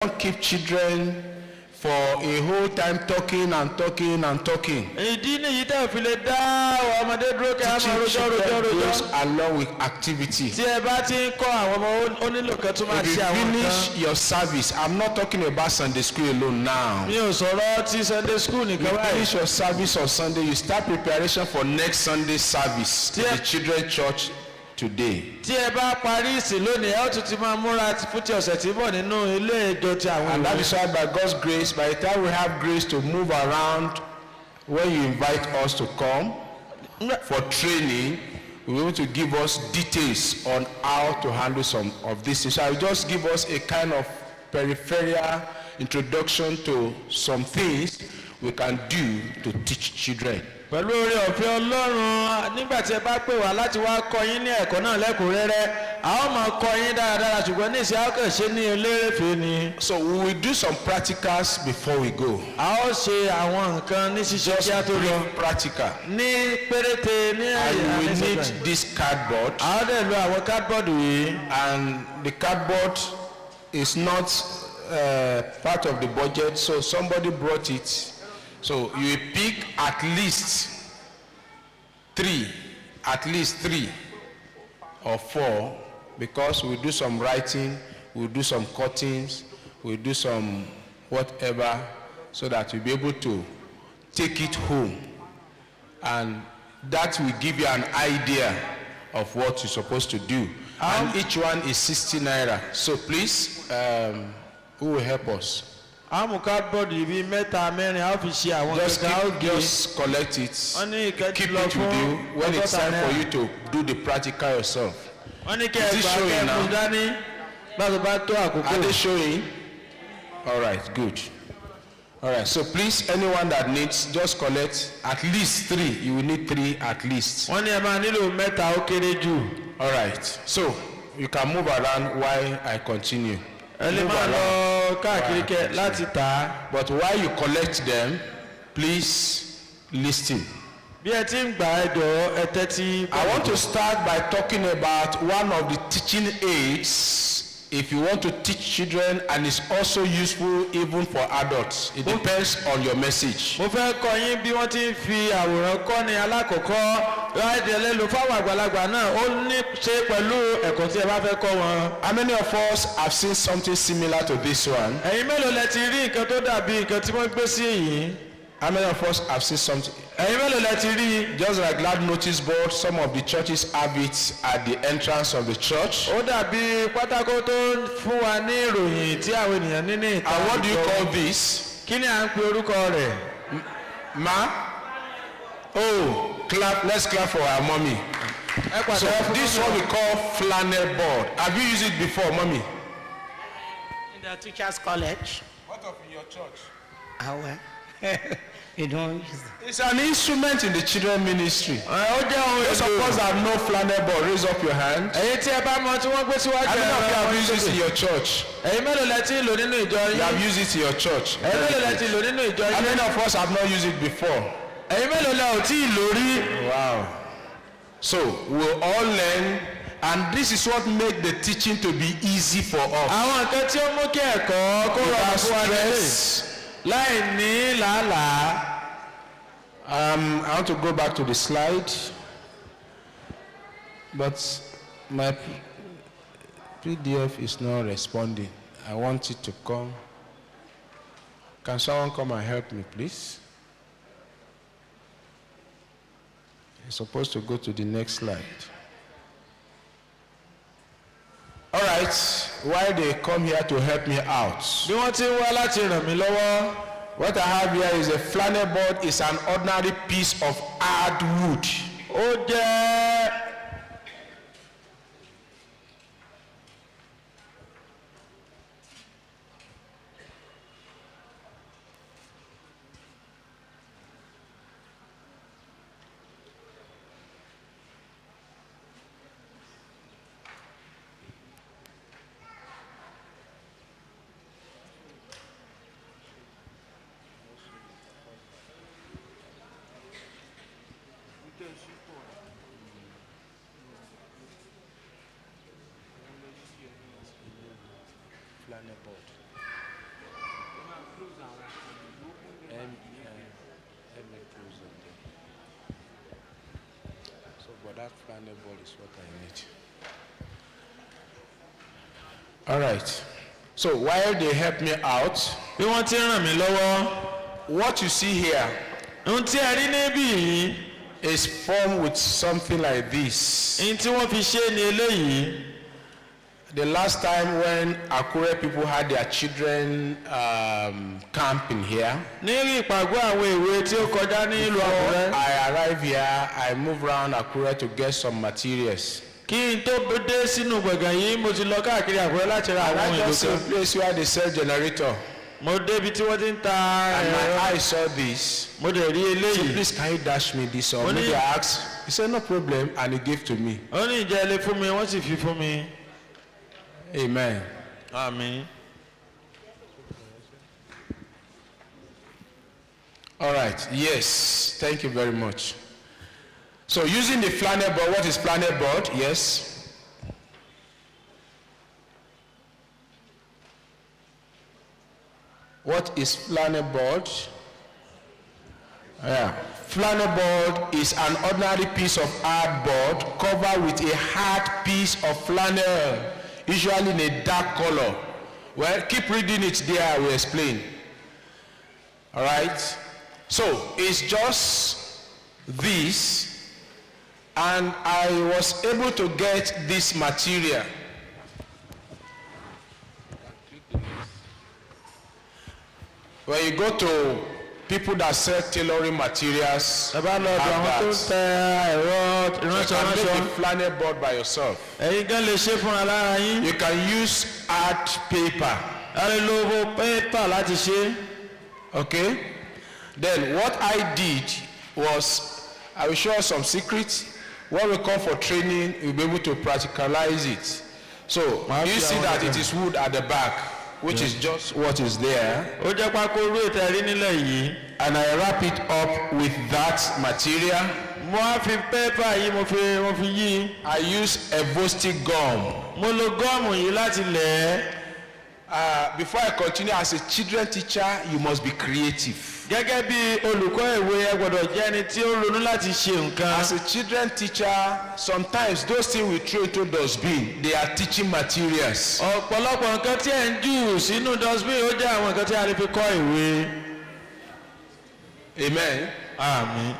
don't keep children for a whole time talking and talking and talking. Teaching children goes along with activity. If you finish your service, I'm not talking about Sunday school alone now. You finish your service on Sunday, you start preparation for next Sunday service to the children's church today. And that is why, by God's grace, by the time we have grace to move around, when you invite us to come for training, we want to give us details on how to handle some of this. So I will just give us a kind of peripheral introduction to some things we can do to teach children. Pẹ̀lú oore ọ̀fẹ́ Ọlọ́run nígbà tí ẹ bá pè wá láti wá kọ́ yín ní ẹ̀kọ́ náà lẹ́kùnrẹ́rẹ́ a ó máa kọ́ yín dáradára ṣùgbọ́n ní ìsìn àkànṣe ní elérèfé ni. So we will do some practicals before we go. A ó ṣe àwọn nǹkan ní ṣíṣe kí a tó lọ. Practical. Ní péréte ní and we need this cardboard. A ó dẹ̀ lo àwọn cardboard yìí. And the cardboard is not part of the budget, so somebody brought it. So you pick at least three or four, because we do some writing, we do some cuttings, we do some whatever, so that you'll be able to take it home, and that will give you an idea of what you're supposed to do. And each one is 60 naira. So please, who will help us? Just collect it, keep it with you when it's time for you to do the practical yourself. Is it showing now? Are they showing? All right, good. All right, so please, anyone that needs, just collect at least 3. You will need 3 at least. All right, so you can move around while I continue. But while you collect them, please listen. I want to start by talking about one of the teaching aids if you want to teach children, and it's also useful even for adults. It depends on your message. How many of us have seen something similar to this one? How many of us have seen something? Just like that notice board, some of the churches have it at the entrance of the church. And what do you call this? Ma? Oh, clap. Let's clap for our mommy. So this is what we call flannel board. Have you used it before, mommy? In the teachers' college. What of in your church? You don't use it. It's an instrument in the children ministry. Those of us that have no flannel board, raise up your hand. How many of you have used it in your church? You have used it in your church. How many of us have not used it before? Wow. So we'll all learn, and this is what makes the teaching to be easy for us. Without stress. I want to go back to the slide, but my PDF is not responding. I want it to come. Can someone come and help me, please? It's supposed to go to the next slide. All right, while they come here to help me out, what I have here is a flannel board. It's an ordinary piece of hard wood. Flannel board. That flannel board is what I need. All right. So while they help me out, bí wọ́n ti ràn mí lọ́wọ́. what you see here ohun tí a rí níbí yìí. is formed with something like this. ohun tí wọ́n fi ṣe ni eléyìí. The last time when Akure people had their children camp in here, ní ìpàgọ́ àwọn èwe tí ó kọjá ní ìlú Àkúrẹ́. I arrived here, I moved around Akure to get some materials. kí n tó dé sínú gbọ̀ngàn yìí mo ti lọ káàkiri Àkúrẹ́ láti ra And àwọn I èlò just see a kan. place where they sell generator. mo débi tí wọ́n ti ń ta And my ẹ̀rọ. eye saw this. mo dẹ̀ rí So eléyìí. please can you dash me this or Only- maybe I asked. He said no problem and he gave to me. ó ní ìjẹ́ ilé fún mi wọ́n sì fi fún mi. Amen. àmín. All right. Yes. Thank you very much. So using the flannel board, what is flannel board? Yes. What is flannel board? Yeah. Flannel board is an ordinary piece of hardboard covered with a hard piece of flannel, usually in a dark color. Well, keep reading it there, I will explain. All right? So, it's just this, and I was able to get this material. When you go to people that sell tailoring materials, ẹ bá lọ ọ̀dọ̀ àwọn tó ń have tẹ ẹ̀rọ that. You ìránṣọ can make ránṣọ. a flannel board by yourself. ẹ̀yin gan lè ṣe fúnra lára yín. You can use art paper. a lè lo owó pépà láti ṣe. Okay? Then what I did was, I will show you some secrets. When we come for training, you'll be able to practicalize it. So, you see that it is wood at the back, which is just what is there. ó jẹ́ pákó rú ìtẹ̀rí nílẹ̀ yìí. And I wrap it up with that material. mo á fi pépà yìí mo fi yí. I use evostic gum. mo lo gọ́ọ̀mù yìí láti lẹ̀ ẹ́. Before I continue, as a children teacher, you must be creative. gẹ́gẹ́ bí olùkọ́ ìwé ẹ gbọ́dọ̀ jẹ́ ẹni tí ó ronú láti ṣe nǹkan. As a children teacher, sometimes those things we throw into dustbin, they are teaching materials. ọ̀pọ̀lọpọ̀ nǹkan tí ẹ̀ ń jù sínú dustbin ó jẹ́ àwọn nǹkan tí a lè fi kọ́ ìwé. Amen. àmín.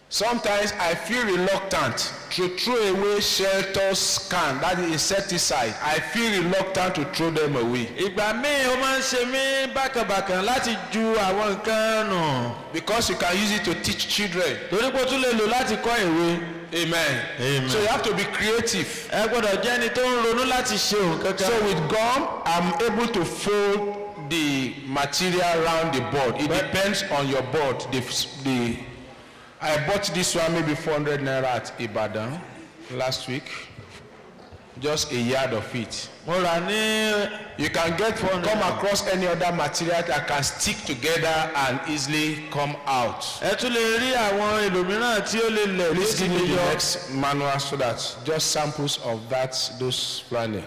Sometimes I feel reluctant to throw away shelters can, that is insecticide. I feel reluctant to throw them away. ìgbà míì ó máa ń ṣe mí bákànbàkàn láti ju àwọn nǹkan nù. Because you can use it to teach children. torí pé ó tún lè lò láti kọ́ ìwé. Amen. Amen. So you have to be creative. ẹ gbọ́dọ̀ jẹ́ ẹni tó ń ronú láti ṣe nǹkan kan. So with gum, I'm able to fold the material around the board. It depends on your board. I bought this one maybe 400 naira at Ibadan last week. Just a yard of it. mo rà ní. You can come across any other material that can stick together and easily come out. ẹ tún lè rí àwọn èlò mìíràn tí ó lè lẹ̀ Please lóṣù give me the yọ. next manual so that just samples of those flannel.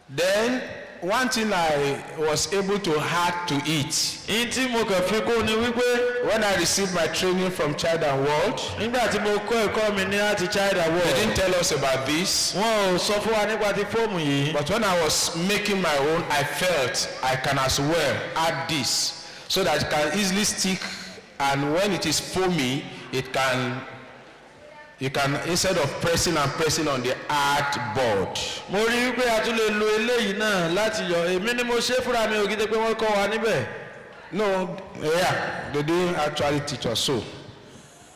Then one thing I was able to add to it ìyí tí mo kàn fi kún ni wípé when I received my training from Child and World. nígbà tí mo kọ́ ẹ̀kọ́ mi ní láti Child and They World. didn't tell us about this, wọn ò sọ fún wa nípa ti fóòmù yìí. but when I was making my own, I felt I can as well add this so that it can easily stick, and when it is foamy, you can instead of pressing on the art board. mo rí wípé a tún lè lo eléyìí náà láti yọ èmi ni mo ṣe fúnra mi ò kí n ṣe pé wọ́n kọ́ wa níbẹ̀. No, yeah, they didn't actually teach us. So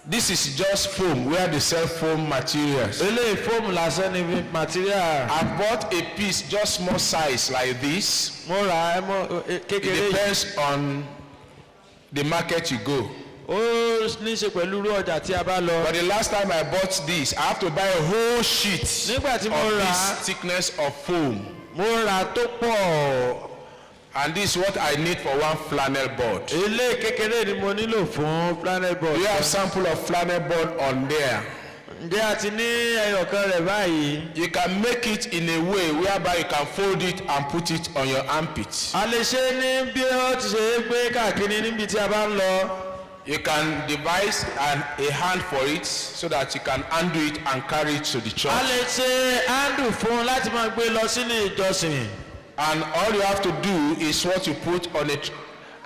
this is just foam where they sell foam materials. eléyìí fóòmù lásán ni material. I bought a piece just small size like this. mo rà á kékeré It yìí. depends on the market you go. ó ní í ṣe pẹ̀lú irú ọjà tí a bá lọ. But the last time I bought this, I have to buy a whole sheet nígbà tí mo of rà á this thickness of foam. mo rà á tó pọ̀. And this is what I need for one flannel board. eléyìí kékeré ni mo nílò fún planet board. Do you have sample of flannel board on there? ǹjẹ́ a ti ní ẹyọ̀kan rẹ̀ báyìí. You can make it in a way whereby you can fold it and put it on your armpit. a lè ṣe é ní bí ó ti ṣe é gbé káàkiri níbi tí a bá ń lọ. You can devise a hand for it so that you can undo it and carry it to the a church. lè ṣe handle fún un láti máa gbé lọ sínú ìjọsìn. And all you have to do is what you put on it,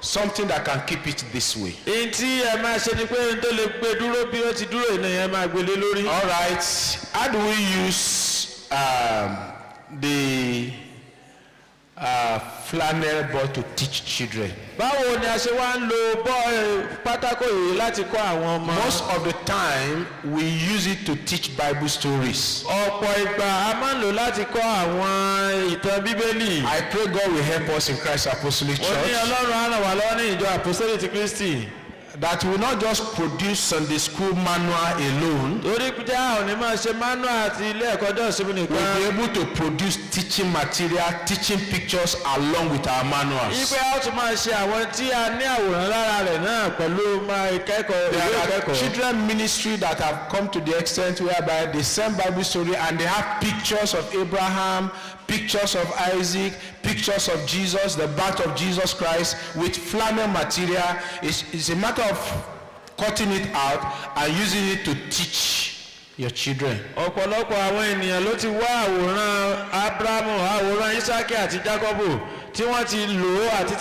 something that can keep it this way. èyí tí ẹ máa ṣe ni pé ohun tó lè gbé dúró bí ó ti dúró ènìyàn máa gbélé lórí. All right. How do we use the flannel board to teach children? báwo ni a ṣe wá ń lo pátákó yìí láti kọ́ àwọn ọmọ. Most of the time we use it to teach Bible stories. ọ̀pọ̀ ìgbà a máa ń lò láti kọ́ àwọn ìtàn bíbélì. I pray God will help us in Christ Apostolic ó ní Church, ọlọ́run á ràn wá lọ́wọ́ ní ìjọ àpòsílẹ̀ ti Kristi. that will not just produce Sunday school manual alone. torí pé a ò ní máa ṣe manual àti ilé ẹ̀kọ́ jọ́sìn We'll be nìkan. able to produce teaching material, teaching pictures along with our manuals. ipe a ó tún máa ṣe àwọn tí a ní àwòrán lára rẹ̀ náà pẹ̀lú máa ìkẹ́kọ̀ọ́ ìwé There are ìkẹ́kọ̀ọ́. children ministry that have come to the extent whereby they send Bible story and they have pictures of Abraham, pictures of Isaac, pictures of Jesus, the birth of Jesus Christ with flannel material. It's a matter of cutting it out and using it to teach your children. ọ̀pọ̀lọpọ̀ àwọn ènìyàn ló ti wá àwòrán Ábúráhámù àwòrán Ísákì àti Jákọ́bù tí wọ́n ti lò ó àti ti